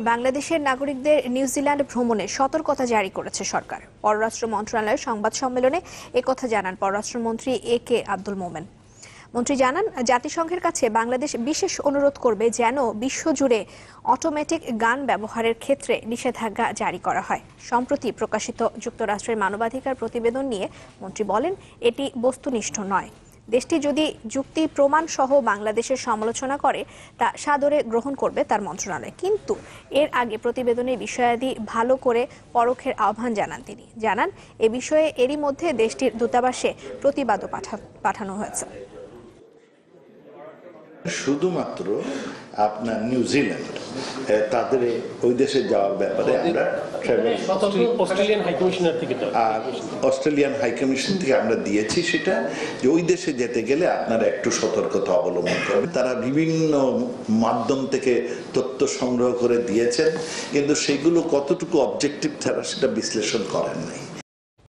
বাংলাদেশের নাগরিকদের নিউজিল্যান্ড ভ্রমণে সতর্কতা জারি করেছে সরকার। পররাষ্ট্র মন্ত্রণালয়ের সংবাদ সম্মেলনে একথা জানান পররাষ্ট্রমন্ত্রী এ.কে আব্দুল মোমেন। মন্ত্রী জানান, জাতিসংঘের কাছে বাংলাদেশ বিশেষ অনুরোধ করবে যেন বিশ্বজুড়ে অটোমেটিক গান ব্যবহারের ক্ষেত্রে নিষেধাজ্ঞা জারি করা হয়। সম্প্রতি প্রকাশিত যুক্তরাষ্ট্রের মানবাধিকার প্রতিবেদন নিয়ে মন্ত্রী বলেন, এটি বস্তুনিষ্ঠ নয়। দেশটি যদি যুক্তি প্রমাণ সহ বাংলাদেশের সমালোচনা করে তা সাদরে গ্রহণ করবে তার মন্ত্রণালয়, কিন্তু এর আগে প্রতিবেদনের বিষয়াদি ভালো করে পরখের আহ্বান জানান তিনি। জানান, এ বিষয়ে এরই মধ্যে দেশটির দূতাবাসে প্রতিবাদও পাঠানো হয়েছে। শুধুমাত্র আপনার নিউজিল্যান্ড তাদের ওই দেশে যাওয়ার ব্যাপারে আমরা অস্ট্রেলিয়ান হাইকমিশন থেকে আমরা দিয়েছি, সেটা যে ওই দেশে যেতে গেলে আপনারা একটু সতর্কতা অবলম্বন করবেন। তারা বিভিন্ন মাধ্যম থেকে তথ্য সংগ্রহ করে দিয়েছেন, কিন্তু সেগুলো কতটুকু অবজেক্টিভ তারা সেটা বিশ্লেষণ করেন নাই।